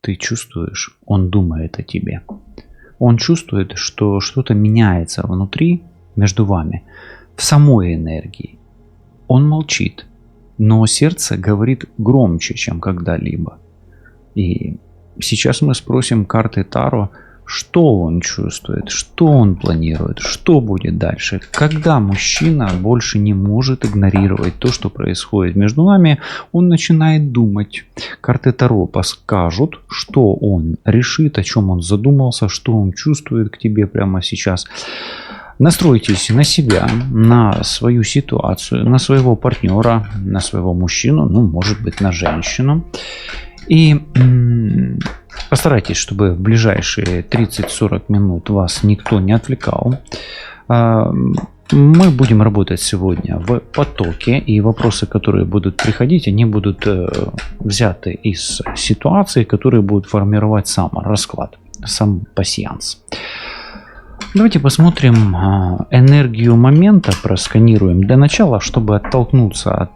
ты чувствуешь, он думает о тебе. Он чувствует, что что-то меняется внутри, между вами, в самой энергии. Он молчит, но сердце говорит громче, чем когда-либо. И сейчас мы спросим карты Таро, что он чувствует, что он планирует, что будет дальше, когда мужчина больше не может игнорировать то, что происходит между нами, он начинает думать. Карты Таро подскажут, что он решит, о чем он задумался, что он чувствует к тебе прямо сейчас. Настройтесь на себя, на свою ситуацию, на своего партнера, на своего мужчину, ну, может быть, на женщину. И постарайтесь, чтобы в ближайшие 30-40 минут вас никто не отвлекал. Мы будем работать сегодня в потоке, и вопросы, которые будут приходить, они будут взяты из ситуации, которые будут формировать сам расклад, сам пасьянс. Давайте посмотрим энергию момента, просканируем для начала, чтобы оттолкнуться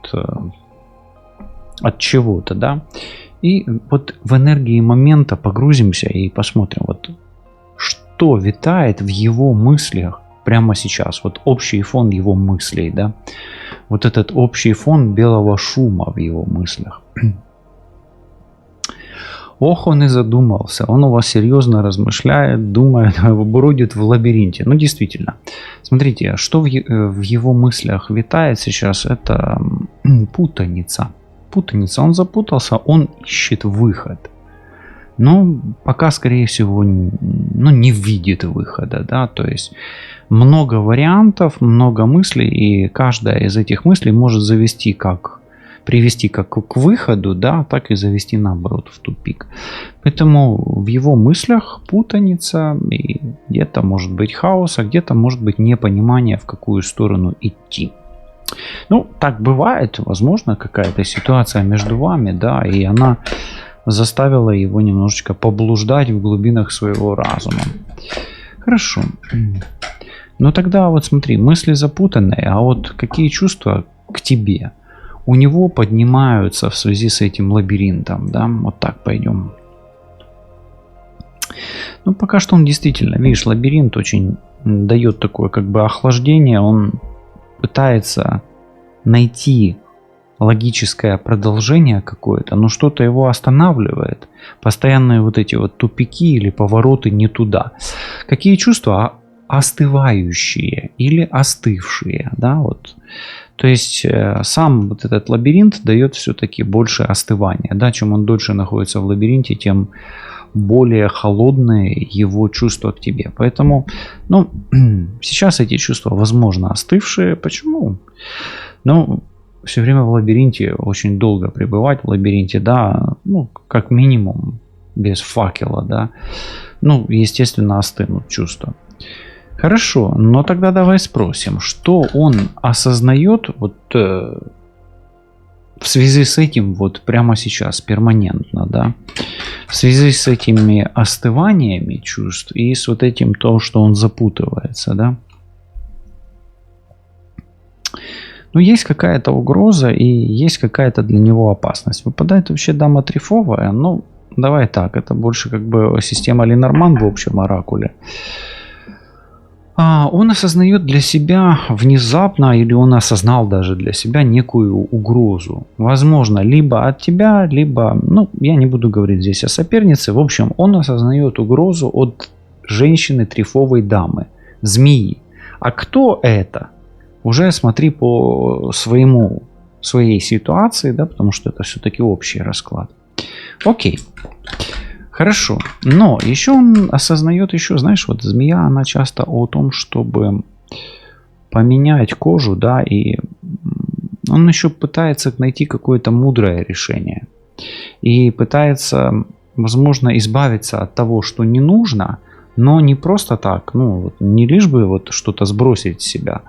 от чего-то, да. И вот в энергии момента погрузимся и посмотрим, вот что витает в его мыслях прямо сейчас. Вот общий фон его мыслей, да. Вот этот общий фон белого шума в его мыслях. Ох, он и задумался. Он у вас серьезно размышляет, думает, бродит в лабиринте. Ну, действительно. Смотрите, что в его мыслях витает сейчас, это путаница. Путаница. Он запутался, он ищет выход. Но пока, скорее всего, не видит выхода. Да? То есть много вариантов, много мыслей, и каждая из этих мыслей может привести как к выходу, да, так и завести наоборот в тупик. Поэтому в его мыслях путаница, и где-то может быть хаос, а где-то может быть непонимание, в какую сторону идти. Ну, так бывает, возможно, какая-то ситуация между вами, да, и она заставила его немножечко поблуждать в глубинах своего разума. Хорошо. Ну тогда вот смотри, мысли запутанные, а вот какие чувства к тебе у него поднимаются в связи с этим лабиринтом, да, вот так пойдем. Ну, пока что он действительно, видишь, лабиринт очень дает такое как бы охлаждение, он пытается найти логическое продолжение какое-то, но что-то его останавливает. Постоянные вот эти вот тупики или повороты не туда. Какие чувства? Остывающие или остывшие, да, вот. То есть сам вот этот лабиринт дает все-таки больше остывания. Да? Чем он дольше находится в лабиринте, тем более холодные его чувства к тебе. Поэтому, ну, сейчас эти чувства, возможно, остывшие. Почему? Ну, все время в лабиринте, очень долго пребывать в лабиринте, да, ну, как минимум, без факела, да, ну, естественно, остынут чувства. Хорошо, но тогда давай спросим, что он осознает вот в связи с этим вот прямо сейчас, перманентно, да, в связи с этими остываниями чувств и с вот этим то, что он запутывается, да. Ну, есть какая-то угроза и есть какая-то для него опасность. Выпадает вообще дама трифовая, ну, давай так, это больше как бы система Ленорман в общем оракуле. Он осознает для себя внезапно, или он осознал даже для себя некую угрозу. Возможно, либо от тебя, либо, ну, я не буду говорить здесь о сопернице. В общем, он осознает угрозу от женщины трифовой дамы, змеи. А кто это? Уже смотри по своей ситуации, да, потому что это все-таки общий расклад. Окей. Хорошо, но еще он осознает, знаешь, вот змея, она часто о том, чтобы поменять кожу, да, и он еще пытается найти какое-то мудрое решение. И пытается, возможно, избавиться от того, что не нужно, но не просто так, ну, вот, не лишь бы вот что-то сбросить с себя,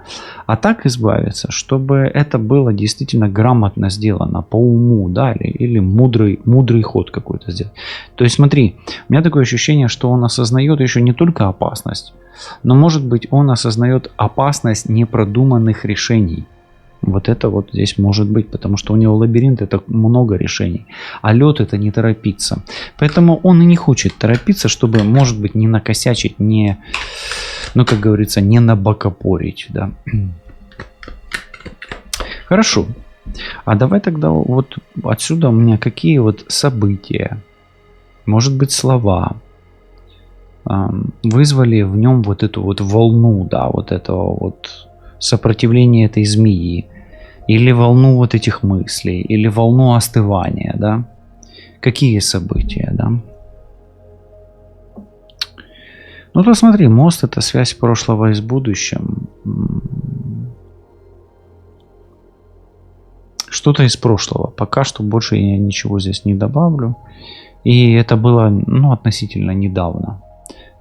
а так избавиться, чтобы это было действительно грамотно сделано, по уму, да, или мудрый ход какой-то сделать. То есть смотри, у меня такое ощущение, что он осознает еще не только опасность, но может быть он осознает опасность непродуманных решений. Вот это вот здесь может быть, потому что у него лабиринт — это много решений, а лед — это не торопиться. Поэтому он и не хочет торопиться, чтобы, может быть, не накосячить, не, ну, как говорится, не набокопорить, да. Хорошо. А давай тогда вот отсюда у меня какие вот события, может быть, слова вызвали в нем вот эту вот волну, да, вот этого вот сопротивления этой змеи, или волну вот этих мыслей, или волну остывания, да. Какие события, да? Ну то смотри, мост — это связь прошлого и с будущим. Что-то из прошлого. Пока что больше я ничего здесь не добавлю. И это было, ну, относительно недавно.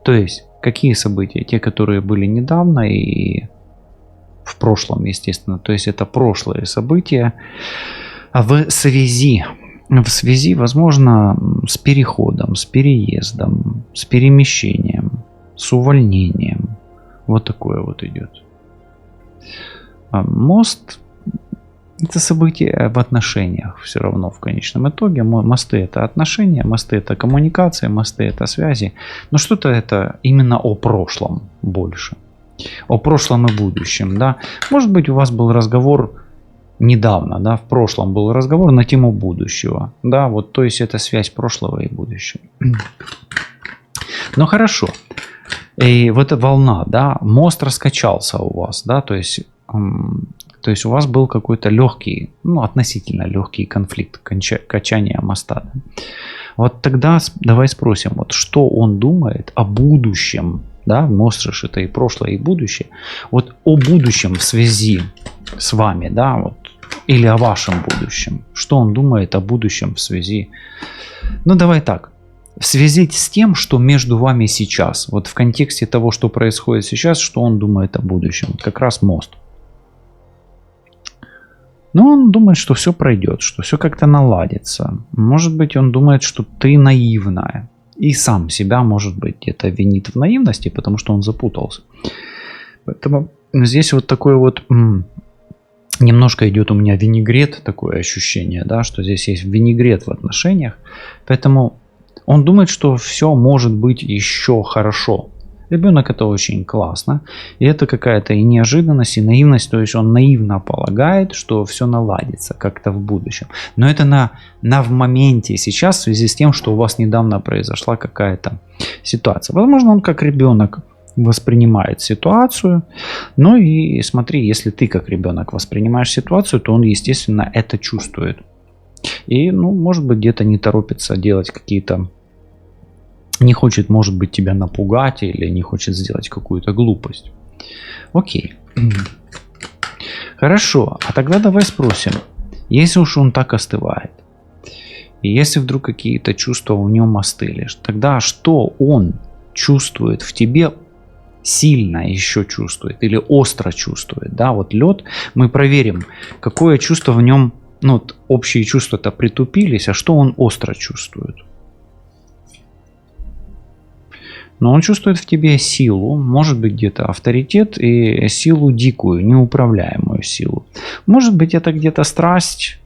То есть, какие события? Те, которые были недавно и в прошлом, естественно. То есть, это прошлые события в связи, возможно, с переходом, с переездом, с перемещением, с увольнением. Вот такое вот идет. Мост — это события в отношениях все равно в конечном итоге. Мосты — это отношения, мосты — это коммуникация, мосты — это связи. Но что-то это именно о прошлом больше. О прошлом и будущем, да. Может быть, у вас был разговор недавно, да, в прошлом был разговор на тему будущего. Да, вот, то есть это связь прошлого и будущего. Но хорошо. И вот эта волна, да, мост раскачался у вас, да, то есть у вас был какой-то легкий, ну, относительно легкий конфликт, качания моста. Да? Вот тогда давай спросим, вот что он думает о будущем, да, мост же это и прошлое, и будущее. Вот о будущем в связи с вами, да, вот, или о вашем будущем. Что он думает о будущем в связи, ну, давай так, в связи с тем, что между вами сейчас, вот в контексте того, что происходит сейчас, что он думает о будущем, вот как раз мост. Но он думает, что все пройдет, что все как-то наладится. Может быть, он думает, что ты наивная. И сам себя, может быть, где-то винит в наивности, потому что он запутался. Поэтому здесь вот такой вот немножко идет у меня винегрет, такое ощущение, да, что здесь есть винегрет в отношениях. Поэтому он думает, что все может быть еще хорошо. Ребенок — это очень классно. И это какая-то и неожиданность, и наивность. То есть он наивно полагает, что все наладится как-то в будущем. Но это на в моменте сейчас, в связи с тем, что у вас недавно произошла какая-то ситуация. Возможно, он как ребенок воспринимает ситуацию. Ну и смотри, если ты как ребенок воспринимаешь ситуацию, то он, естественно, это чувствует. И, ну, может быть, где-то не торопится делать какие-то... Не хочет, может быть, тебя напугать или не хочет сделать какую-то глупость. Окей. Хорошо. А тогда давай спросим. Если уж он так остывает, и если вдруг какие-то чувства у него остыли, тогда что он чувствует в тебе, сильно еще чувствует или остро чувствует? Да, вот лед. Мы проверим, какое чувство в нем, ну, вот общие чувства-то притупились, а что он остро чувствует? Но он чувствует в тебе силу, может быть, где-то авторитет и силу дикую, неуправляемую силу. Может быть, это где-то страсть,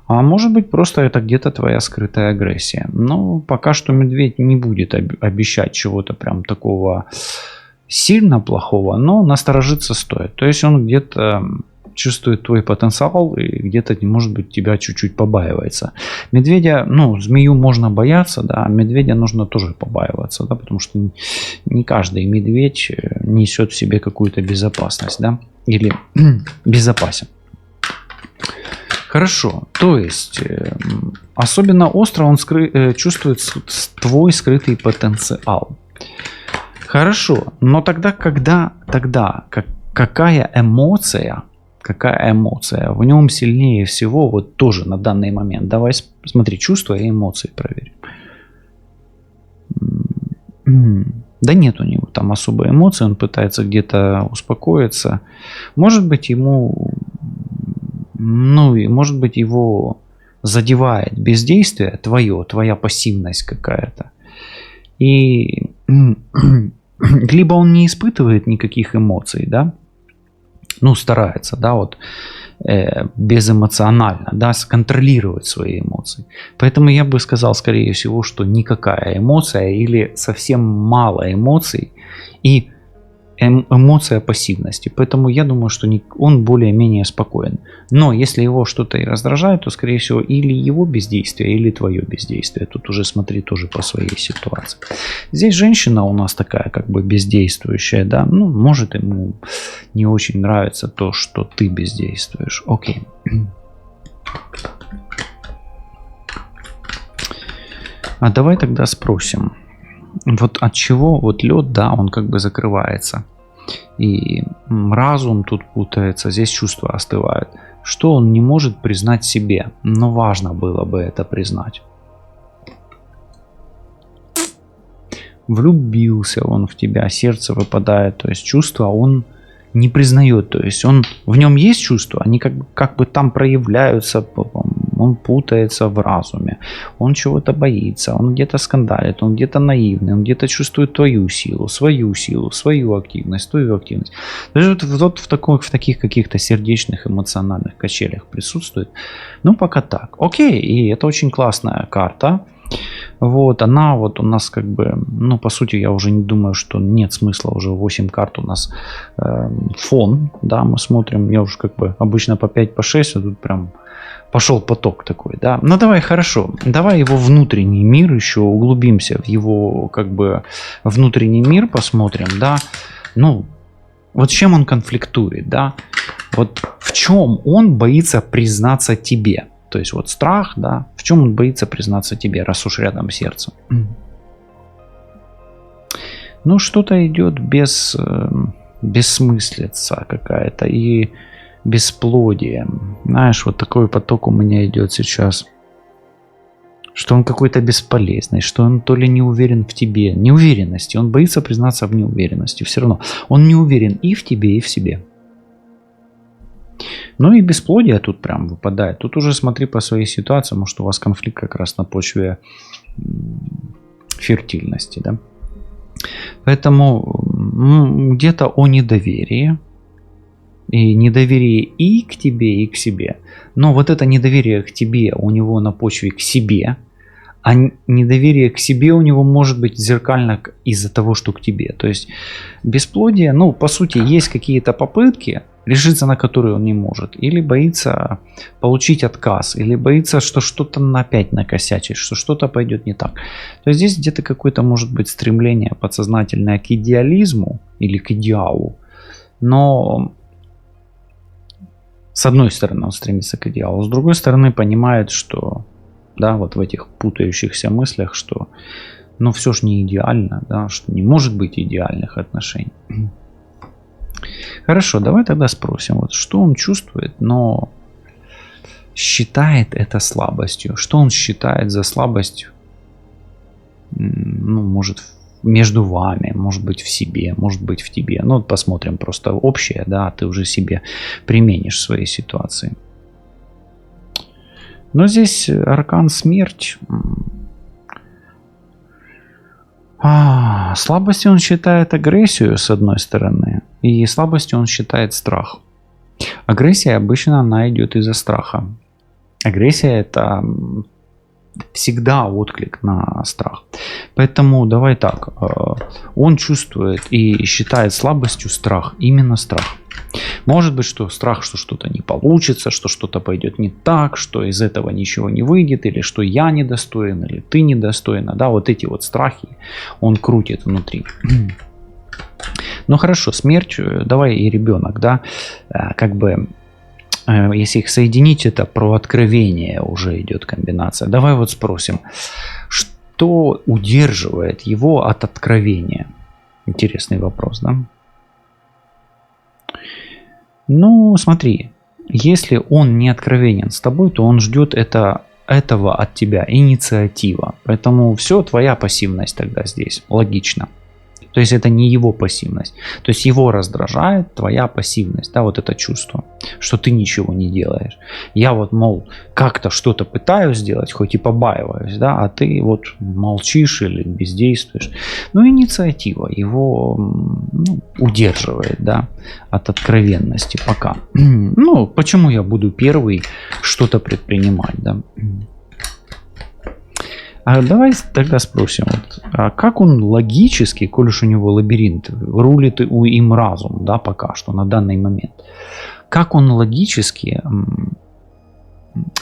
а может быть, просто это где-то твоя скрытая агрессия. Но пока что медведь не будет обещать чего-то прям такого сильно плохого, но насторожиться стоит. То есть он где-то чувствует твой потенциал и где-то, может быть, тебя чуть-чуть побаивается. Медведя, ну, змею можно бояться, да, а медведя нужно тоже побаиваться, да, потому что не каждый медведь несет в себе какую-то безопасность, да, или безопасен. Хорошо, то есть особенно остро он чувствует твой скрытый потенциал. Хорошо, но тогда какая эмоция в нем сильнее всего, вот тоже на данный момент? Давай смотри, чувства и эмоции проверим. Да нет у него там особой эмоции, он пытается где-то успокоиться. Может быть, ему, ну и может быть, его задевает бездействие твоя пассивность какая-то. И либо он не испытывает никаких эмоций, да, ну, старается, да, вот, безэмоционально, да, сконтролировать свои эмоции. Поэтому я бы сказал, скорее всего, что никакая эмоция или совсем мало эмоций и эмоция пассивности. Поэтому я думаю, что он более-менее спокоен. Но если его что-то и раздражает, то, скорее всего, или его бездействие, или твое бездействие. Тут уже смотри тоже по своей ситуации. Здесь женщина у нас такая как бы бездействующая, да. Ну, может, ему не очень нравится то, что ты бездействуешь. Окей. А давай тогда спросим. Вот от чего вот лед, да, он как бы закрывается. И разум тут путается, здесь чувства остывают. Что он не может признать себе, но важно было бы это признать. Влюбился он в тебя, сердце выпадает, то есть чувства он не признает, то есть он, в нем есть чувства, они как бы там проявляются, он путается в разуме, он чего-то боится, он где-то скандалит, он где-то наивный, он где-то чувствует твою силу, свою активность, твою активность. То есть вот в таких каких-то сердечных эмоциональных качелях присутствует. Ну, пока так. Окей, и это очень классная карта. Вот, она вот у нас как бы, ну, по сути, я уже не думаю, что нет смысла, уже 8 карт у нас фон, да, мы смотрим, я уже как бы обычно по 5, по 6, а тут прям пошел поток такой, да. Ну, давай, хорошо, давай его внутренний мир еще углубимся в его как бы внутренний мир, посмотрим, да, ну, вот с чем он конфликтует, да, вот в чем он боится признаться тебе. То есть вот страх, да, в чем он боится признаться тебе, раз уж рядом сердце. Ну, что-то идет бессмыслица какая-то и бесплодие. Знаешь, вот такой поток у меня идет сейчас. Что он какой-то бесполезный, что он то ли не уверен в тебе. Неуверенности. Он боится признаться в неуверенности. Все равно он не уверен и в тебе, и в себе. Ну и бесплодие тут прям выпадает. Тут уже смотри по своей ситуации. Может, у вас конфликт как раз на почве фертильности, да? Поэтому где-то о недоверии. И недоверие и к тебе, и к себе. Но вот это недоверие к тебе у него на почве к себе. А недоверие к себе у него может быть зеркально из-за того, что к тебе. То есть бесплодие, ну, по сути, есть какие-то попытки, решиться на которые он не может. Или боится получить отказ, или боится, что что-то опять накосячит, что что-то пойдет не так. То есть здесь где-то какое-то может быть стремление подсознательное к идеализму или к идеалу. Но с одной стороны он стремится к идеалу, с другой стороны понимает, что да, вот в этих путающихся мыслях, что ну все же не идеально, да, что не может быть идеальных отношений. Хорошо, давай тогда спросим, вот что он чувствует, но считает это слабостью. Что он считает за слабость, ну, может, между вами, может быть, в себе, может быть, в тебе. Ну, посмотрим просто общее, да, ты уже себе применишь в своей ситуации. Но здесь аркан смерть. Слабостью он считает агрессию, с одной стороны, и слабостью он считает страх. Агрессия обычно она идет из-за страха. Агрессия это всегда отклик на страх. Поэтому давай так, он чувствует и считает слабостью страх, именно страх. Может быть, что страх, что что-то не получится, что что-то пойдет не так, что из этого ничего не выйдет, или что я недостоин, или ты недостойна. Да, вот эти вот страхи он крутит внутри. Ну хорошо, смерть, давай и ребенок, да, как бы, если их соединить, это про откровение уже идет комбинация. Давай вот спросим, что удерживает его от откровения? Интересный вопрос, да? Ну, смотри, если он не откровенен с тобой, то он ждет этого от тебя, инициатива. Поэтому все, твоя пассивность тогда здесь, логично. То есть это не его пассивность. То есть его раздражает твоя пассивность, да, вот это чувство, что ты ничего не делаешь. Я вот, мол, как-то что-то пытаюсь сделать, хоть и побаиваюсь, да, а ты вот молчишь или бездействуешь. Ну, инициатива его удерживает, да, от откровенности пока. Ну, почему я буду первый что-то предпринимать, да? А давай тогда спросим, вот, а как он логически, коль уж у него лабиринт, рулит им разум, да, пока что, на данный момент, как он логически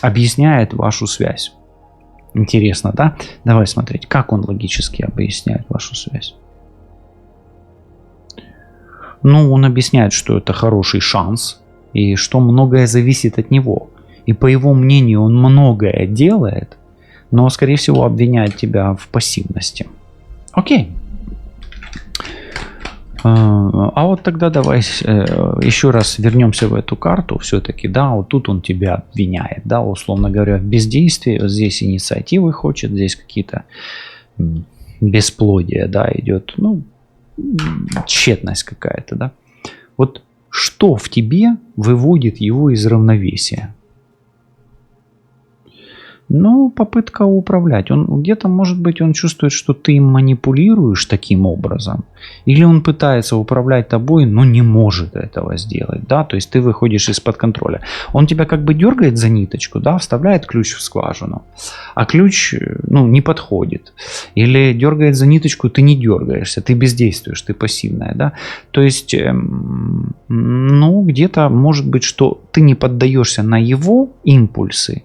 объясняет вашу связь? Интересно, да? Давай смотреть, как он логически объясняет вашу связь. Ну, он объясняет, что это хороший шанс, и что многое зависит от него. И по его мнению, он многое делает, но, скорее всего, обвиняет тебя в пассивности. Окей. А вот тогда давай еще раз вернемся в эту карту. Все-таки, да, вот тут он тебя обвиняет, да, условно говоря, в бездействии. Вот здесь инициативы хочет, здесь какие-то бесплодия, да, идет, ну, тщетность какая-то, да. Вот что в тебе выводит его из равновесия? Ну, попытка управлять. Он где-то, может быть, он чувствует, что ты им манипулируешь таким образом. Или он пытается управлять тобой, но не может этого сделать. Да? То есть ты выходишь из-под контроля. Он тебя как бы дергает за ниточку, да, вставляет ключ в скважину, а ключ, ну, не подходит. Или дергает за ниточку, ты не дергаешься, ты бездействуешь, ты пассивная. Да? То есть, ну, где-то, может быть, что ты не поддаешься на его импульсы.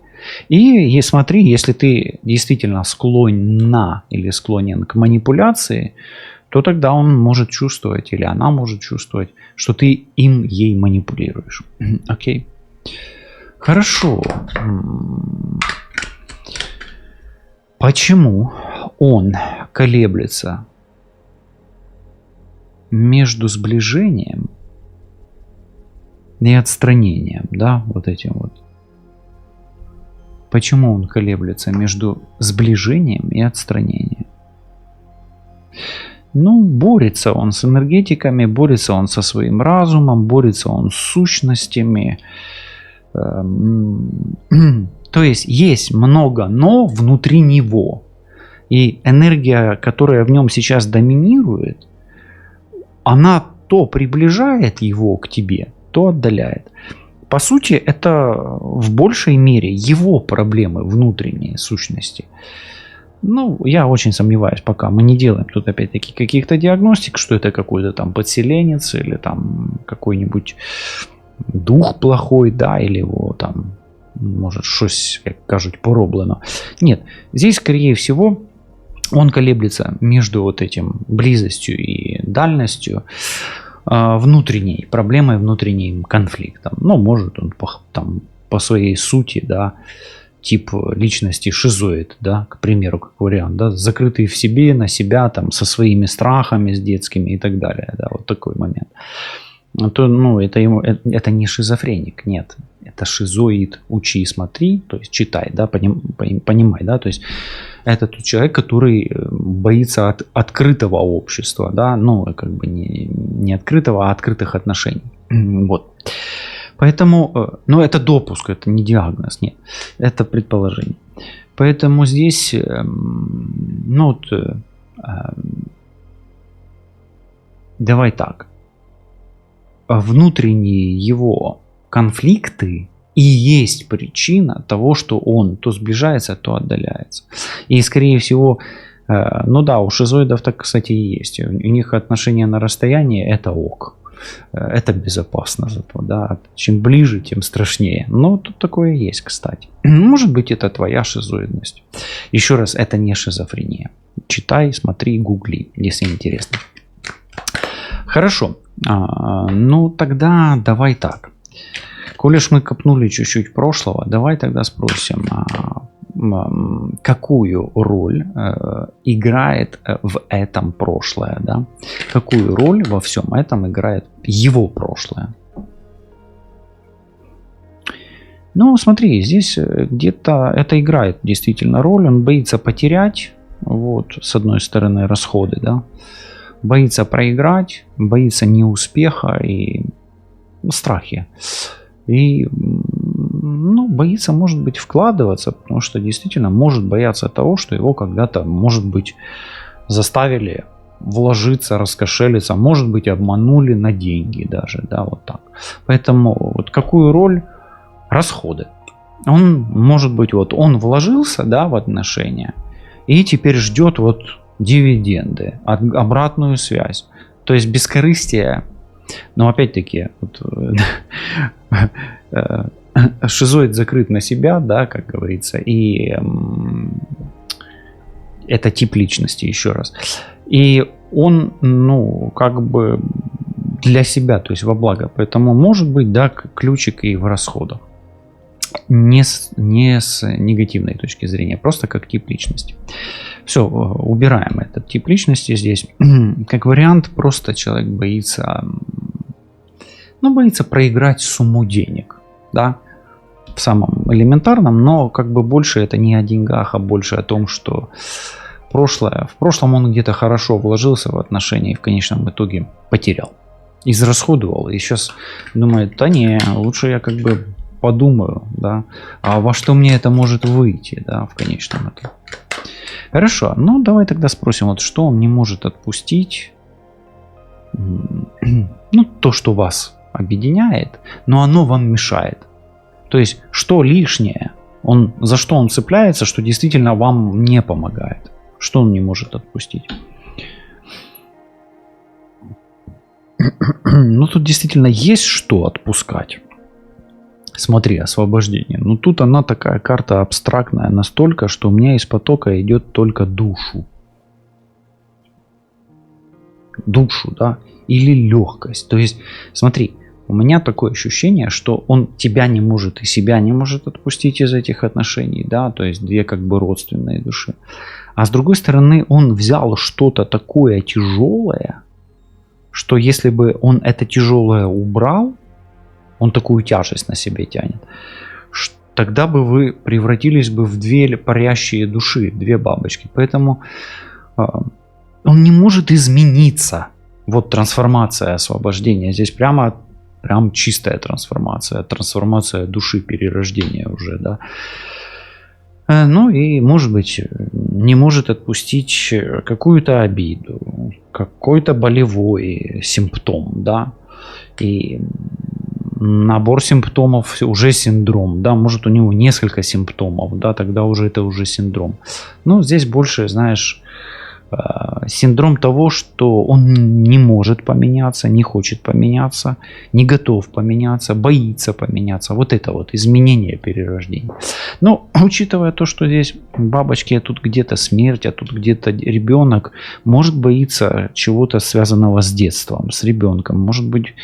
И смотри, если ты действительно склонна или склонен к манипуляции, то тогда он может чувствовать, или она может чувствовать, что ты ей манипулируешь. Окей. Хорошо. Почему он колеблется между сближением и отстранением, да, вот этим вот? Почему он колеблется между сближением и отстранением? Ну, борется он с энергетиками, борется он со своим разумом, борется он с сущностями. То есть много «но» внутри него. И энергия, которая в нем сейчас доминирует, она то приближает его к тебе, то отдаляет. По сути, это в большей мере его проблемы внутренние сущности. Ну, я очень сомневаюсь, пока мы не делаем тут опять-таки каких-то диагностик, что это какой-то там подселенец или там какой-нибудь дух плохой, да, или его там, может, щось, як кажуть, пороблено. Нет, здесь, скорее всего, он колеблется между вот этим близостью и дальностью, внутренней проблемой, внутренним конфликтом. Ну, может он по своей сути, да, тип личности шизоид, да, к примеру, как вариант, да, закрытый в себе, на себя, там, со своими страхами, с детскими и так далее, да, вот такой момент. То, ну, это не шизофреник, нет, это шизоид, учи и смотри, то есть читай, да, понимай, да, то есть это тот человек, который боится открытого общества, да, ну, как бы не открытого, а открытых отношений, вот. Поэтому, ну, это допуск, это не диагноз, нет, это предположение. Поэтому здесь, ну, вот, давай так, внутренние его конфликты и есть причина того, что он то сближается, то отдаляется. И, скорее всего, ну да, у шизоидов так, кстати, и есть. У них отношения на расстоянии – это ок. Это безопасно зато, да. Чем ближе, тем страшнее. Но тут такое есть, кстати. Может быть, это твоя шизоидность. Еще раз, это не шизофрения. Читай, смотри, гугли, если интересно. Хорошо. Ну, тогда давай так. Коль уж мы копнули чуть-чуть прошлого, давай тогда спросим, какую роль играет в этом прошлое, да? Какую роль во всем этом играет его прошлое? Ну, смотри, здесь где-то это играет действительно роль, он боится потерять, вот, с одной стороны, расходы, да, боится проиграть, боится неуспеха и страхи. И ну, боится, может быть, вкладываться, потому что действительно может бояться того, что его когда-то, может быть, заставили вложиться, раскошелиться, может быть, обманули на деньги даже, да, вот так. Поэтому вот какую роль? Расходы. Он, может быть, вот он вложился, да, в отношения и теперь ждет вот дивиденды, обратную связь. То есть бескорыстие, но опять-таки вот, шизоид закрыт на себя, да, как говорится, и это тип личности, еще раз. И он, ну, как бы для себя, то есть во благо. Поэтому может быть, да, ключик и в расходах. Не с негативной точки зрения, просто как тип личности. Все, убираем этот тип личности здесь. Как вариант, просто человек боится, ну, боится проиграть сумму денег, да, в самом элементарном, но как бы больше это не о деньгах, а больше о том, что в прошлом он где-то хорошо вложился в отношения и в конечном итоге потерял, израсходовал, и сейчас думает, да не, лучше я как бы подумаю, да, а во что мне это может выйти, да, в конечном итоге. Хорошо, ну давай тогда спросим, вот что он не может отпустить, ну то, что вас объединяет, но оно вам мешает. То есть, что лишнее, за что он цепляется, что действительно вам не помогает, что он не может отпустить. Ну тут действительно есть что отпускать. Смотри, освобождение. Ну тут она такая карта абстрактная настолько, что у меня из потока идет только душу. Душу, да? Или легкость. То есть, смотри, у меня такое ощущение, что он тебя не может и себя не может отпустить из этих отношений, да, то есть две как бы родственные души. А с другой стороны, он взял что-то такое тяжелое, что если бы он это тяжелое убрал, он такую тяжесть на себе тянет, тогда бы вы превратились бы в две парящие души, две бабочки. Поэтому он не может измениться. Вот трансформация, освобождение. Здесь прям чистая трансформация души, перерождение уже, да. Ну и, может быть, не может отпустить какую-то обиду, какой-то болевой симптом, да. И набор симптомов уже синдром, да, может у него несколько симптомов, да, тогда уже это уже синдром. Но здесь больше, знаешь, синдром того, что он не может поменяться, не хочет поменяться, не готов поменяться, боится поменяться. Вот это вот изменение, перерождение. Но учитывая то, что здесь бабочки, а тут где-то смерть, а тут где-то ребенок, может боится чего-то связанного с детством, с ребенком, может быть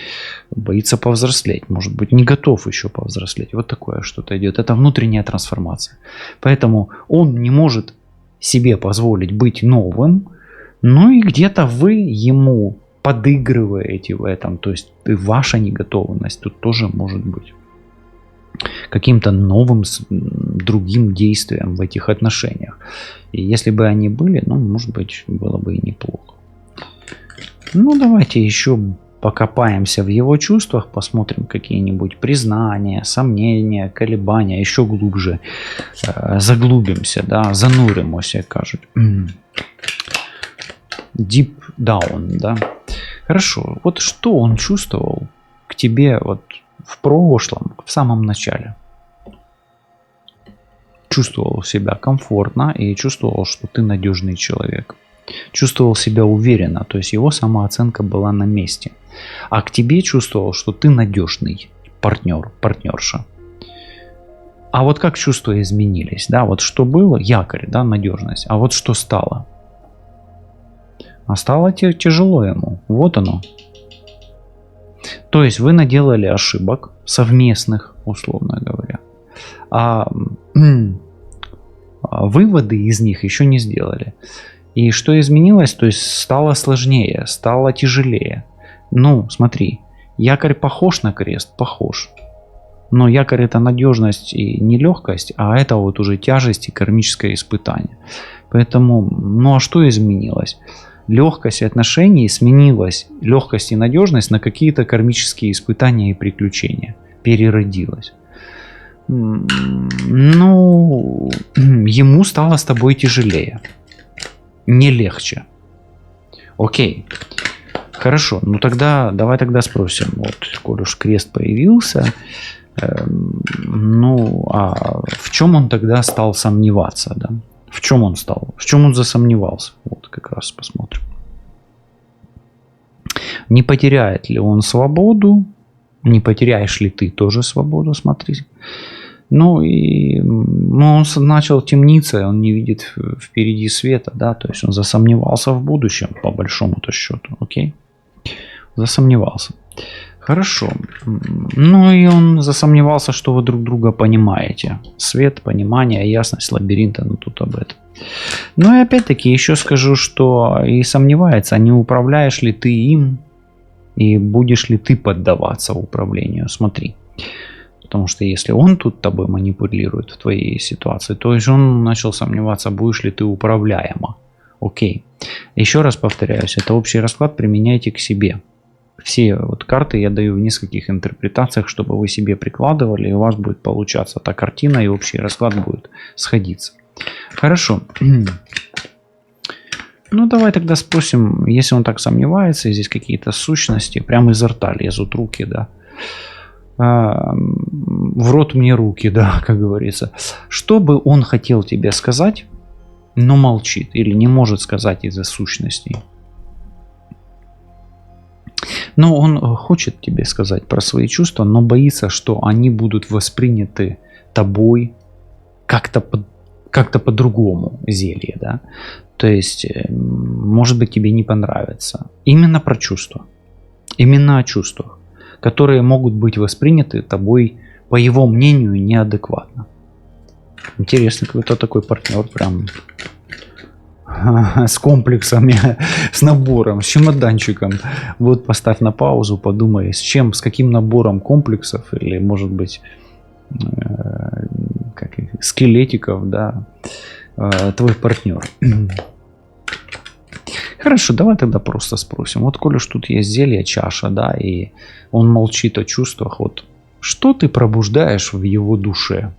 боится повзрослеть, может быть не готов еще повзрослеть. Вот такое что-то идет. Это внутренняя трансформация. Поэтому он не может себе позволить быть новым, ну и где-то вы ему подыгрываете в этом, то есть ваша неготовность тут тоже может быть каким-то новым, другим действием в этих отношениях. И если бы они были, ну, может быть, было бы и неплохо. Ну, давайте еще покопаемся в его чувствах, посмотрим какие-нибудь признания, сомнения, колебания, еще глубже заглубимся, да, зануримся, кажуть. Deep down, да. Хорошо, вот что он чувствовал к тебе вот в прошлом, в самом начале? Чувствовал себя комфортно и чувствовал, что ты надежный человек. Чувствовал себя уверенно, то есть его самооценка была на месте. А к тебе чувствовал, что ты надежный партнер, партнерша. А вот как чувства изменились, да, вот что было, якорь, да, надежность, а вот что стало? А стало тяжело ему, вот оно. То есть вы наделали ошибок совместных, условно говоря, а выводы из них еще не сделали. И что изменилось? То есть стало сложнее, стало тяжелее. Ну, смотри, якорь похож на крест? Похож. Но якорь это надежность и не легкость, а это вот уже тяжесть и кармическое испытание. Поэтому, ну а что изменилось? легкость отношений сменилась, легкость и надежность на какие-то кармические испытания и приключения. Переродилась. Ну, ему стало с тобой тяжелее. Не легче. Окей. Хорошо. Ну тогда, давай тогда спросим. Вот, коль уж крест появился, ну, а в чем он тогда стал сомневаться, да? В чем он стал? В чем он засомневался? Вот как раз посмотрим. Не потеряет ли он свободу? Не потеряешь ли ты тоже свободу? Смотри. Ну и он начал темниться, он не видит впереди света, да, то есть он засомневался в будущем, по большому-то счету, окей? Засомневался. Хорошо. Ну и он засомневался, что вы друг друга понимаете. Свет, понимание, ясность лабиринта, ну тут об этом. Ну и опять-таки еще скажу, что и сомневается, не управляешь ли ты им, и будешь ли ты поддаваться управлению. Смотри. Потому что если он тут тобой манипулирует в твоей ситуации, то есть он начал сомневаться, будешь ли ты управляема. Окей. Еще раз повторяюсь, это общий расклад, применяйте к себе. Все вот карты я даю в нескольких интерпретациях, чтобы вы себе прикладывали, и у вас будет получаться та картина, и общий расклад будет сходиться. Хорошо. Ну давай тогда спросим, если он так сомневается, здесь какие-то сущности, прямо изо рта лезут руки, да. В рот мне руки, да, как говорится. Что бы он хотел тебе сказать, но молчит или не может сказать из-за сущностей? Но он хочет тебе сказать про свои чувства, но боится, что они будут восприняты тобой как-то по-другому, зелье, да. То есть, может быть, тебе не понравится. Именно про чувства. Именно о чувствах, которые могут быть восприняты тобой, по его мнению, неадекватно. Интересно, какой-то такой партнер прям с комплексами, с набором, с чемоданчиком. Вот поставь на паузу, подумай, с чем, с каким набором комплексов или, может быть, скелетиков, да, твой партнер. Хорошо, давай тогда просто спросим. Вот коль уж тут есть зелье, чаша, да, и он молчит о чувствах, вот что ты пробуждаешь в его душе?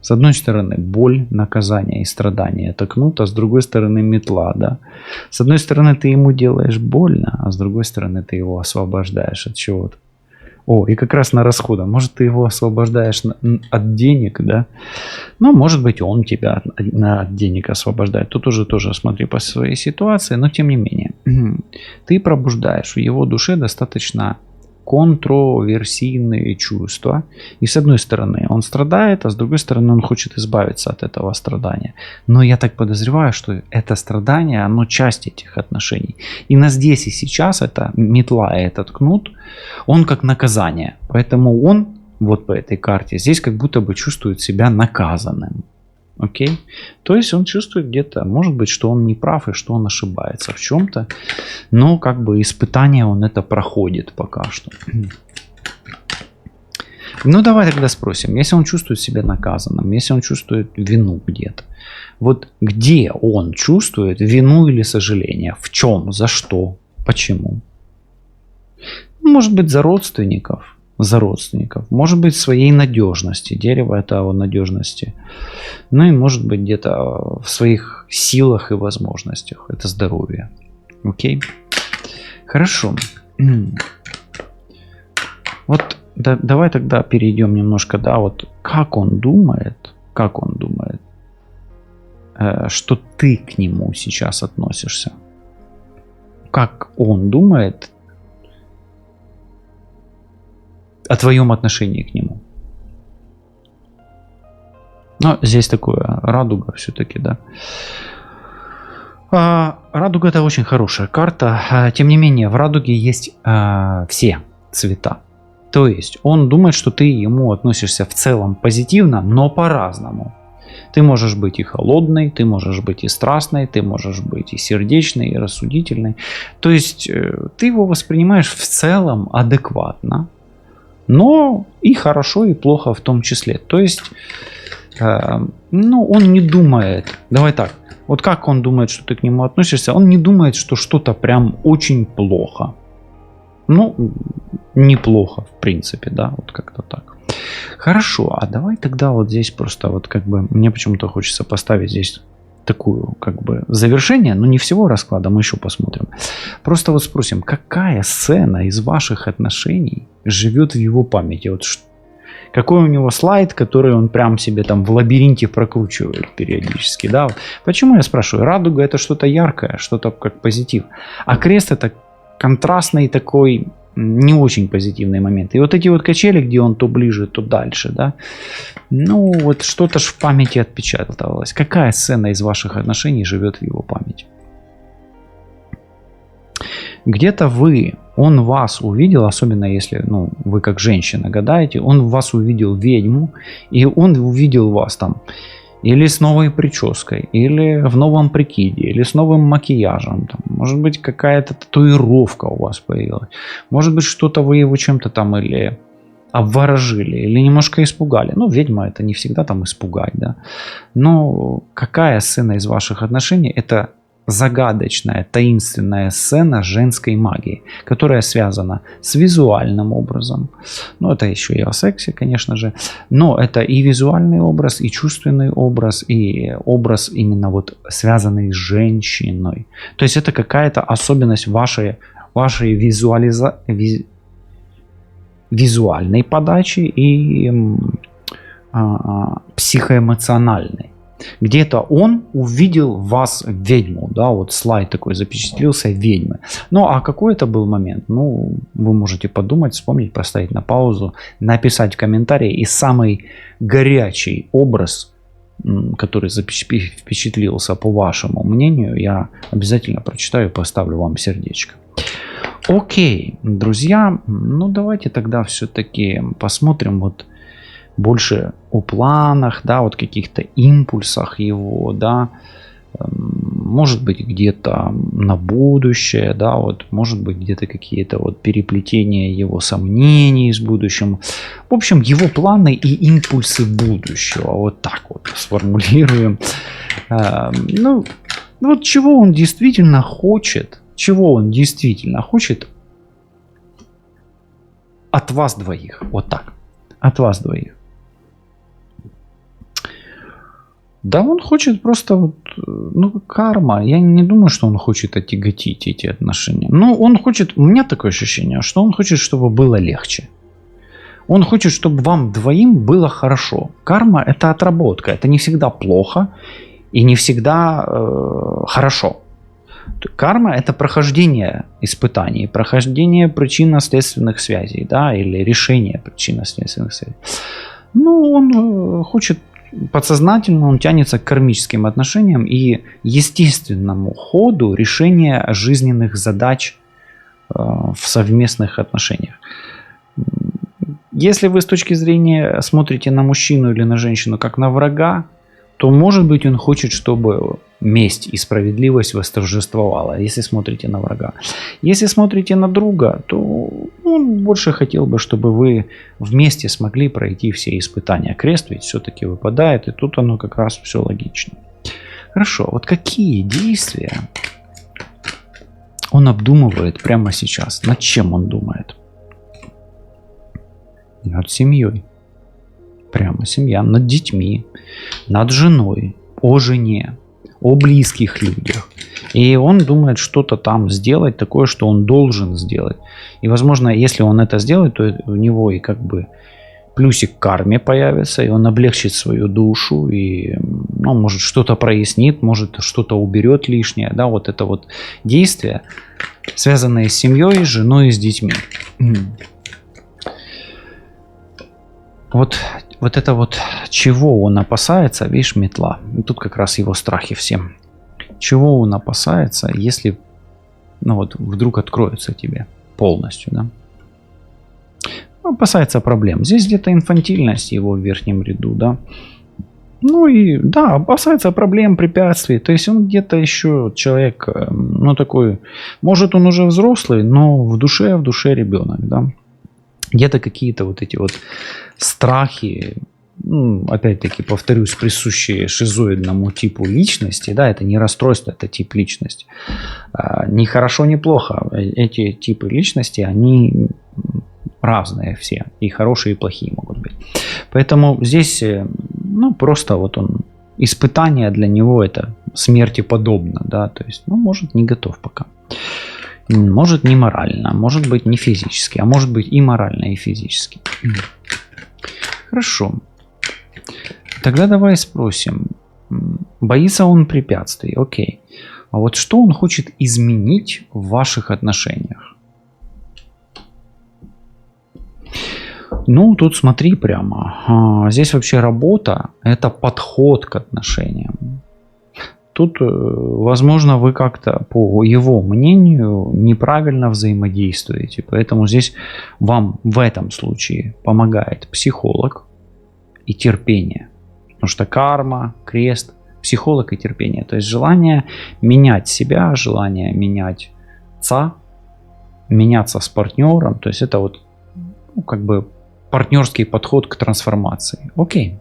С одной стороны боль, наказание и страдание, это кнут, а с другой стороны метла, да. С одной стороны ты ему делаешь больно, а с другой стороны ты его освобождаешь от чего-то. О, и как раз на расходы. Может, ты его освобождаешь от денег, да? Ну, может быть, он тебя от денег освобождает. Тут уже тоже смотри по своей ситуации, но тем не менее. Ты пробуждаешь в его душе достаточно контроверсийные чувства. И с одной стороны он страдает, а с другой стороны он хочет избавиться от этого страдания. Но я так подозреваю, что это страдание, оно часть этих отношений. И на здесь и сейчас эта метла и этот кнут, он как наказание. Поэтому он вот по этой карте здесь как будто бы чувствует себя наказанным. Окей? То есть он чувствует где-то, может быть, что он не прав и что он ошибается в чем-то. Но как бы испытание он это проходит пока что. Ну давай тогда спросим, если он чувствует себя наказанным, если он чувствует вину где-то. Вот где он чувствует вину или сожаление? В чем? За что? Почему? Может быть, за родственников. Может быть, своей надежности. Дерево это о надежности. Ну и может быть где-то в своих силах и возможностях. Это здоровье. Окей? Хорошо. Вот давай тогда перейдем немножко, да, вот как он думает, что ты к нему сейчас относишься. Как он думает о твоем отношении к нему. Но здесь такое радуга все-таки, да. Радуга это очень хорошая карта. Тем не менее, в радуге есть все цвета. То есть он думает, что ты ему относишься в целом позитивно, но по-разному. Ты можешь быть и холодной, ты можешь быть и страстной, ты можешь быть и сердечной, и рассудительной. То есть ты его воспринимаешь в целом адекватно. Но и хорошо, и плохо в том числе. То есть, он не думает, давай так, Вот как он думает, что ты к нему относишься? Он не думает, что что-то прям очень плохо. Ну, неплохо, в принципе, да, вот как-то так. Хорошо, а давай тогда вот здесь просто вот как бы, мне почему-то хочется поставить здесь такую как бы завершение, но не всего расклада, мы еще посмотрим. Просто вот спросим, какая сцена из ваших отношений живет в его памяти? Вот какой у него слайд, который он прям себе там в лабиринте прокручивает периодически, да? Почему я спрашиваю? Радуга — это что-то яркое, что-то как позитив, а крест — это контрастный такой не очень позитивный момент. И вот эти вот качели, где он то ближе, то дальше, да, ну вот что-то ж в памяти отпечаталось. Какая сцена из ваших отношений живет в его памяти? Где-то он вас увидел, особенно если, ну, вы как женщина гадаете, он в вас увидел ведьму, и он увидел вас там или с новой прической, или в новом прикиде, или с новым макияжем. Там, может быть, какая-то татуировка у вас появилась. Может быть, что-то вы его чем-то там или обворожили, или немножко испугали. Ну, ведьма — это не всегда там испугать, да. Но какая сцена из ваших отношений — это загадочная, таинственная сцена женской магии, которая связана с визуальным образом. Ну, это еще и о сексе, конечно же. Но это и визуальный образ, и чувственный образ, и образ именно вот связанный с женщиной. То есть это какая-то особенность вашей визуальной подачи и психоэмоциональной. Где-то он увидел в вас ведьму, да, вот слайд такой запечатлился ведьмы. Ну, а какой это был момент? Ну, вы можете подумать, вспомнить, поставить на паузу, написать в комментарии. И самый горячий образ, который впечатлился по вашему мнению, я обязательно прочитаю и поставлю вам сердечко. Окей, друзья, ну давайте тогда все-таки посмотрим вот больше о планах, да, вот каких-то импульсах его, да, может быть где-то на будущее, да, вот может быть где-то какие-то вот переплетения его сомнений с будущим. В общем, его планы и импульсы будущего, вот так вот сформулируем. Ну, вот чего он действительно хочет от вас двоих, вот так, от вас двоих. Да, он хочет просто, вот, ну, карма. Я не думаю, что он хочет отяготить эти отношения. Но он хочет, у меня такое ощущение, что он хочет, чтобы было легче. Он хочет, чтобы вам двоим было хорошо. Карма — это отработка. Это не всегда плохо и не всегда хорошо. Карма — это прохождение испытаний, прохождение причинно-следственных связей, да, или решение причинно-следственных связей. Ну, он хочет подсознательно, он тянется к кармическим отношениям и естественному ходу решения жизненных задач в совместных отношениях. Если вы с точки зрения смотрите на мужчину или на женщину как на врага, то, может быть, он хочет, чтобы месть и справедливость восторжествовала, если смотрите на врага. Если смотрите на друга, то он больше хотел бы, чтобы вы вместе смогли пройти все испытания. Крест ведь все-таки выпадает, и тут оно как раз все логично. Хорошо, вот какие действия он обдумывает прямо сейчас? Над чем он думает? Над семьей. Прямо семья, над детьми, над женой, о жене, о близких людях. И он думает что-то там сделать такое, что он должен сделать. И, возможно, если он это сделает, то у него и как бы плюсик к карме появится, и он облегчит свою душу, и, ну, может, что-то прояснит, может, что-то уберет лишнее. Да, вот это вот действия, связанные с семьей, с женой и с детьми. Вот это вот, чего он опасается, видишь, метла. И тут как раз его страхи все. Чего он опасается, если, ну вот, вдруг откроется тебе полностью, да? Он опасается проблем. Здесь где-то инфантильность его в верхнем ряду, да? Ну и, да, опасается проблем, препятствий. То есть он где-то еще человек, ну такой, может он уже взрослый, но в душе ребенок, да? Где-то какие-то вот эти вот страхи опять-таки повторюсь, присущие шизоидному типу личности, да, это не расстройство, это тип личности. Ни хорошо, ни плохо. Эти типы личности, они разные все, и хорошие, и плохие могут быть. Поэтому здесь, просто вот он, испытание для него это смерти подобно, да, то есть, может, не готов пока. Может, не морально, может быть, не физически, а может быть и морально, и физически. Хорошо. Тогда давай спросим. Боится он препятствий, окей. А вот что он хочет изменить в ваших отношениях? Тут смотри прямо. Здесь вообще работа – это подход к отношениям. Тут, возможно, вы как-то, по его мнению, неправильно взаимодействуете. Поэтому здесь вам в этом случае помогает психолог и терпение. Потому что карма, крест, психолог и терпение. То есть желание менять себя, желание меняться с партнером. То есть это вот партнерский подход к трансформации. Окей.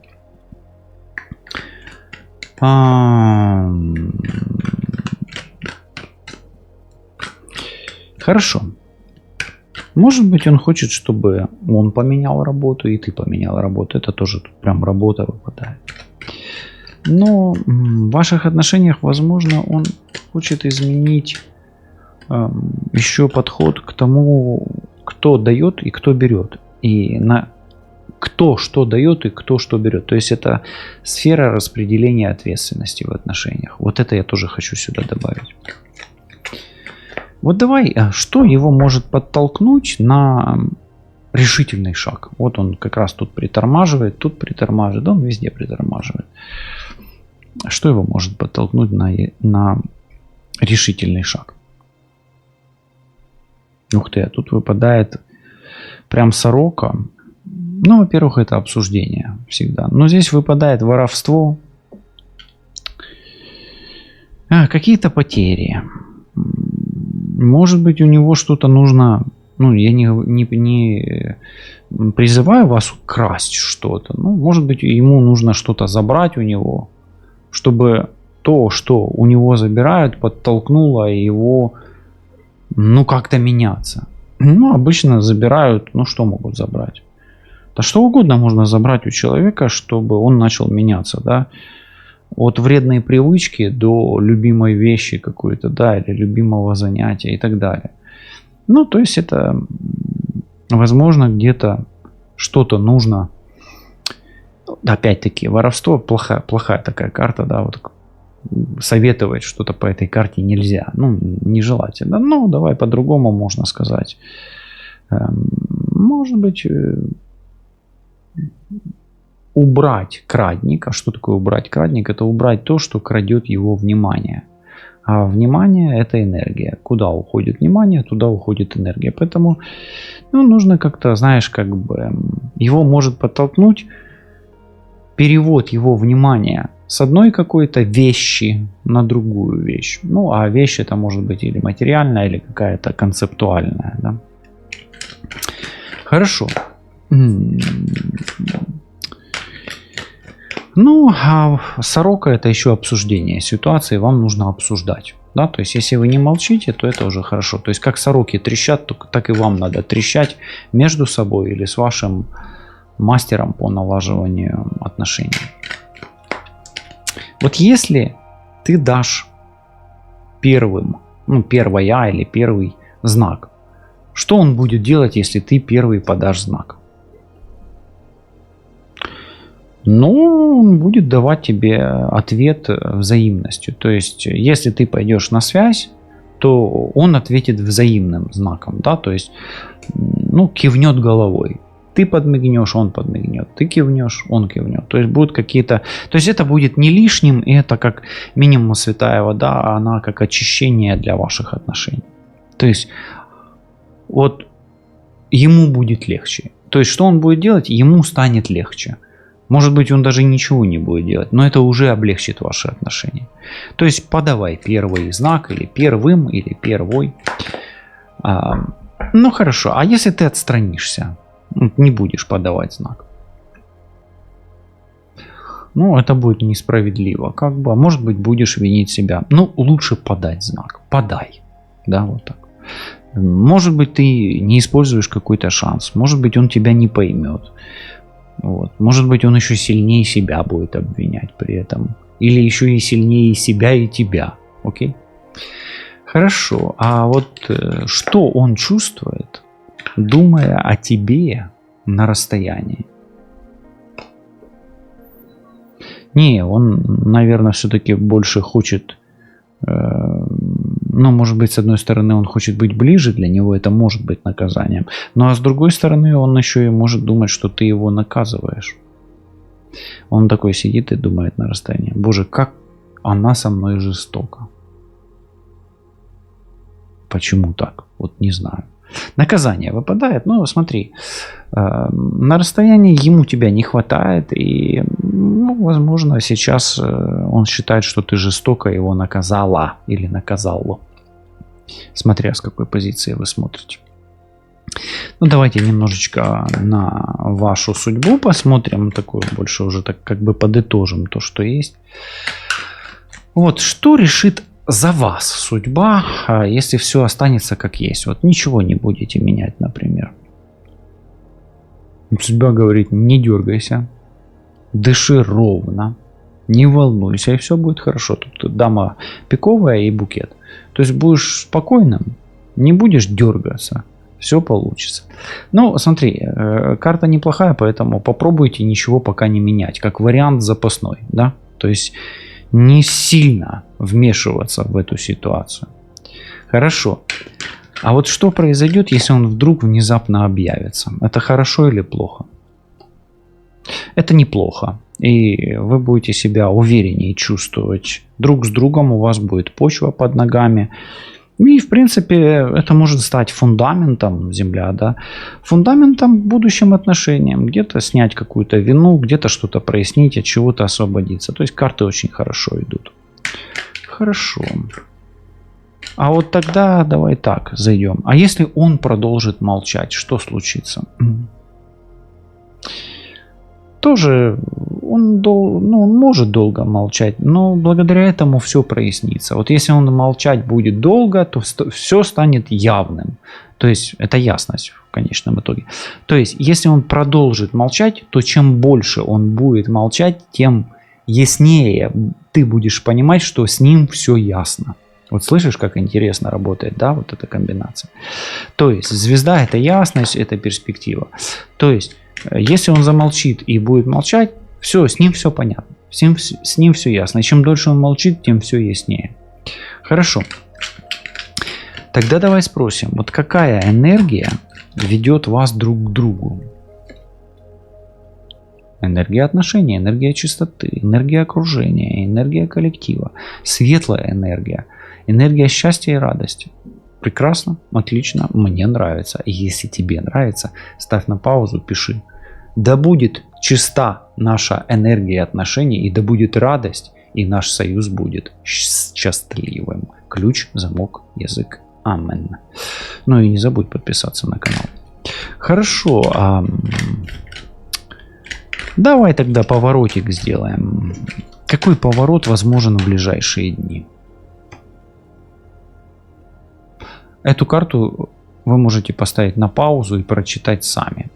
Хорошо. Может быть, он хочет, чтобы он поменял работу, и ты поменял работу. Это тоже тут прям работа выпадает. Но в ваших отношениях, возможно, он хочет изменить еще подход к тому, кто дает и кто берет. И на кто что дает и кто что берет. То есть это сфера распределения ответственности в отношениях. Вот это я тоже хочу сюда добавить. Вот давай, что его может подтолкнуть на решительный шаг? Вот он как раз тут притормаживает, да, он везде притормаживает. Что его может подтолкнуть на решительный шаг? Ух ты, а тут выпадает прям сорока. Во-первых, это обсуждение всегда. Но здесь выпадает воровство, какие-то потери. Может быть, у него что-то нужно. Я не призываю вас красть что-то. Может быть, ему нужно что-то забрать у него, чтобы то, что у него забирают, подтолкнуло его, как-то меняться. Обычно забирают, что могут забрать? Да что угодно можно забрать у человека, чтобы он начал меняться, да. От вредной привычки до любимой вещи какой-то, да, или любимого занятия и так далее. То есть это, возможно, где-то что-то нужно. Опять-таки, воровство плохая такая карта, да, вот советовать что-то по этой карте нельзя, нежелательно. Давай по-другому можно сказать. Может быть, убрать крадник. А что такое убрать крадник? Это убрать то, что крадет его внимание. А внимание – это энергия. Куда уходит внимание, туда уходит энергия. Поэтому нужно как-то, его может подтолкнуть перевод его внимания с одной какой-то вещи на другую вещь. А вещь это может быть или материальная, или какая-то концептуальная. Да? Хорошо. А сорока это еще обсуждение ситуации, вам нужно обсуждать. Да? То есть, если вы не молчите, то это уже хорошо. То есть, как сороки трещат, так и вам надо трещать между собой или с вашим мастером по налаживанию отношений. Вот если ты дашь первая или первый знак, что он будет делать, если ты первый подашь знак? Он будет давать тебе ответ взаимностью. То есть, если ты пойдешь на связь, то он ответит взаимным знаком. Да? То есть, кивнет головой. Ты подмигнешь, он подмигнет. Ты кивнешь, он кивнет. То есть, будут какие-то... То есть, это будет не лишним, и это как минимум святая вода, а она как очищение для ваших отношений. То есть, вот ему будет легче. То есть, что он будет делать? Ему станет легче. Может быть, он даже ничего не будет делать, но это уже облегчит ваши отношения. То есть подавай первый знак, или первым, или первой. Хорошо, а если ты отстранишься, не будешь подавать знак? Ну, это будет несправедливо. Как бы, а может быть, будешь винить себя. Ну, лучше подать знак. Подай. Да, вот так. Может быть, ты не используешь какой-то шанс. Может быть, он тебя не поймет. Вот. Может быть, он еще сильнее себя будет обвинять при этом. Или еще и сильнее себя и тебя. Окей? Хорошо. А вот что он чувствует, думая о тебе на расстоянии? Не, он, наверное, все-таки больше хочет, ну, может быть, с одной стороны, он хочет быть ближе, для него это может быть наказанием. Ну, а с другой стороны, он еще и может думать, что ты его наказываешь. Он такой сидит и думает на расстоянии: боже, как она со мной жестока. Почему так? Вот не знаю. Наказание выпадает. Ну, смотри, на расстоянии ему тебя не хватает, и, ну, возможно, сейчас он считает, что ты жестоко его наказала или наказал, смотря с какой позиции вы смотрите. Ну, давайте немножечко на вашу судьбу посмотрим, такую больше уже так как бы подытожим то, что есть. Вот, что решит за вас судьба, если все останется как есть? Вот ничего не будете менять, например. Судьба говорит: не дергайся, дыши ровно, не волнуйся, и все будет хорошо. Тут дама пиковая и букет. То есть будешь спокойным, не будешь дергаться, все получится. Ну, смотри, карта неплохая, поэтому попробуйте ничего пока не менять, как вариант запасной, да? То есть не сильно вмешиваться в эту ситуацию. Хорошо. А вот что произойдет, если он вдруг внезапно объявится? Это хорошо или плохо? Это неплохо. И вы будете себя увереннее чувствовать. Друг с другом у вас будет почва под ногами. И, в принципе, это может стать фундаментом, земля, да, фундаментом будущим отношениям. Где-то снять какую-то вину, где-то что-то прояснить, от чего-то освободиться. То есть карты очень хорошо идут. Хорошо. А вот тогда давай так зайдем. А если он продолжит молчать, что случится? Тоже он может долго молчать, но благодаря этому все прояснится. Вот если он молчать будет долго, то все станет явным. То есть это ясность в конечном итоге. То есть если он продолжит молчать, то чем больше он будет молчать, тем яснее ты будешь понимать, что с ним все ясно. Вот слышишь, как интересно работает, да, вот эта комбинация. То есть звезда — это ясность, это перспектива. То есть если он замолчит и будет молчать, все, с ним все понятно. С ним все ясно. И чем дольше он молчит, тем все яснее. Хорошо. Тогда давай спросим, вот какая энергия ведет вас друг к другу? Энергия отношений, энергия чистоты, энергия окружения, энергия коллектива, светлая энергия, энергия счастья и радости. Прекрасно, отлично, мне нравится. И если тебе нравится, ставь на паузу, пиши. Да будет чиста наша энергия отношений, и да будет радость, и наш союз будет счастливым. Ключ, замок, язык. Амен. Ну и не забудь подписаться на канал. Хорошо. Давай тогда поворотик сделаем. Какой поворот возможен в ближайшие дни? Эту карту вы можете поставить на паузу и прочитать сами.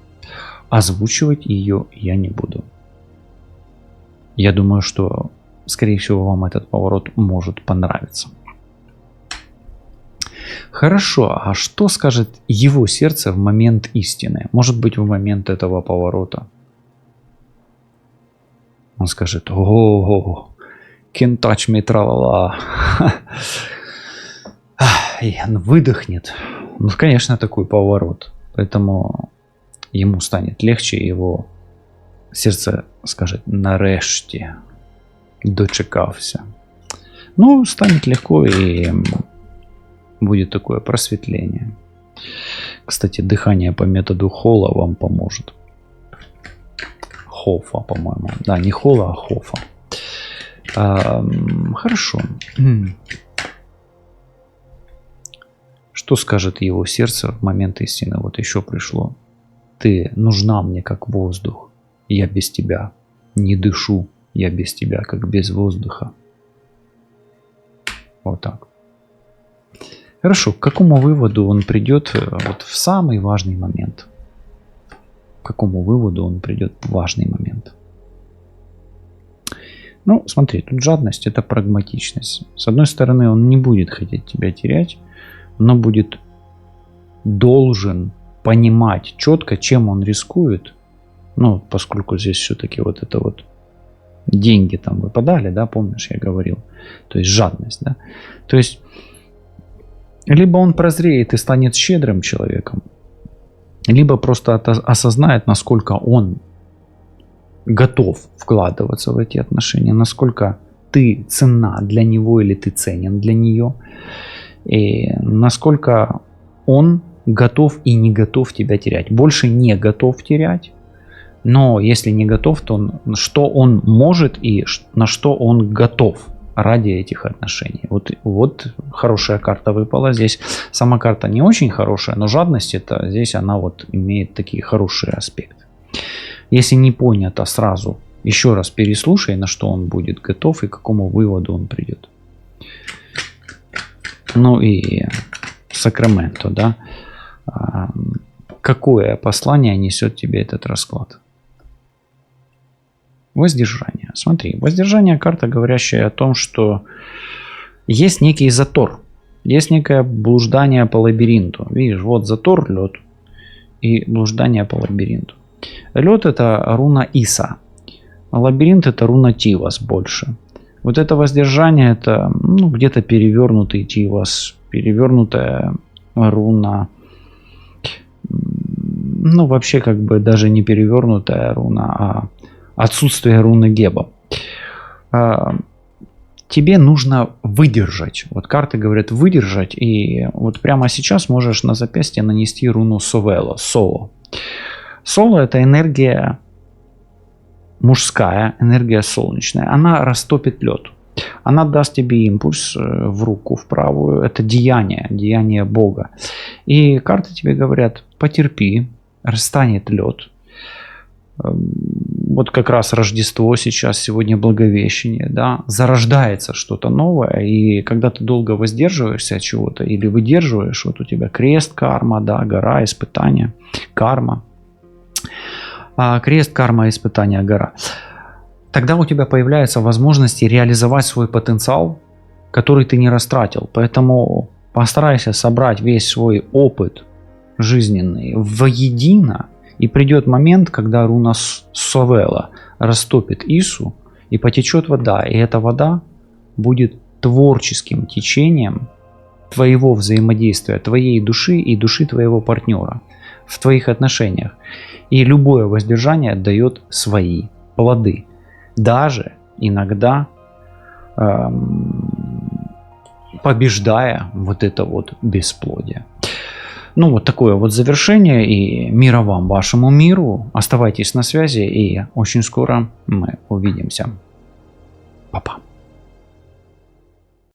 Озвучивать ее я не буду. Я думаю, что, скорее всего, вам этот поворот может понравиться. Хорошо, а что скажет его сердце в момент истины? Может быть, в момент этого поворота? Он скажет: о, can't touch me, тралала. И он выдохнет. Ну, конечно, такой поворот. Поэтому ему станет легче, его сердце скажет: нарешті дочекався. Ну, станет легко, и будет такое просветление. Кстати, дыхание по методу Холла вам поможет. Хофа, по-моему. Да, не Холла, а Хофа. Хорошо. Что скажет его сердце в момент истины? Вот еще пришло. Ты нужна мне как воздух. Я без тебя не дышу Я без тебя, как без воздуха. Вот так. Хорошо, к какому выводу он придет вот в самый важный момент? К какому выводу он придет в важный момент? Ну, смотри, тут жадность — это прагматичность. С одной стороны, он не будет хотеть тебя терять, но будет должен понимать четко, чем он рискует. Ну, поскольку здесь все-таки вот это вот деньги там выпадали, да, помнишь, я говорил. То есть жадность, да. То есть либо он прозреет и станет щедрым человеком, либо просто осознает, насколько он готов вкладываться в эти отношения, насколько ты ценна для него или ты ценен для нее, и насколько он готов и не готов тебя терять. Больше не готов терять, но если не готов, то что он может и на что он готов ради этих отношений. Вот хорошая карта выпала здесь. Сама карта не очень хорошая, но жадность это здесь она вот имеет такие хорошие аспекты. Если не понято сразу, еще раз переслушай, на что он будет готов и к какому выводу он придет. Ну и Сакраменто, да. Какое послание несет тебе этот расклад? Воздержание. Смотри, воздержание — карта, говорящая о том, что есть некий затор, есть некое блуждание по лабиринту. Видишь, вот затор, лед и блуждание по лабиринту. Лед — это руна Иса, лабиринт — это руна Тивас больше. Вот это воздержание — это где-то перевернутый Тивас, перевернутая руна. Ну, вообще, как бы даже не перевернутая руна, а отсутствие руны Геба. Тебе нужно выдержать. Вот карты говорят выдержать. И вот прямо сейчас можешь на запястье нанести руну Совело, Соло. Соло — это энергия мужская, энергия солнечная. Она растопит лед. Она даст тебе импульс в руку, в правую. Это деяние Бога. И карты тебе говорят: потерпи, растает лед. Вот как раз Рождество сейчас, сегодня Благовещение, да, зарождается что-то новое, и когда ты долго воздерживаешься от чего-то или выдерживаешь, вот у тебя крест, карма, да, гора, испытания, карма, крест, карма, испытания, гора, тогда у тебя появляются возможности реализовать свой потенциал, который ты не растратил. Поэтому постарайся собрать весь свой опыт жизненный воедино. И придет момент, когда руна Совела растопит Ису и потечет вода. И эта вода будет творческим течением твоего взаимодействия, твоей души и души твоего партнера в твоих отношениях. И любое воздержание дает свои плоды. Даже иногда побеждая вот это вот бесплодие. Ну, вот такое вот завершение, и мира вам, вашему миру. Оставайтесь на связи, и очень скоро мы увидимся. Па-па.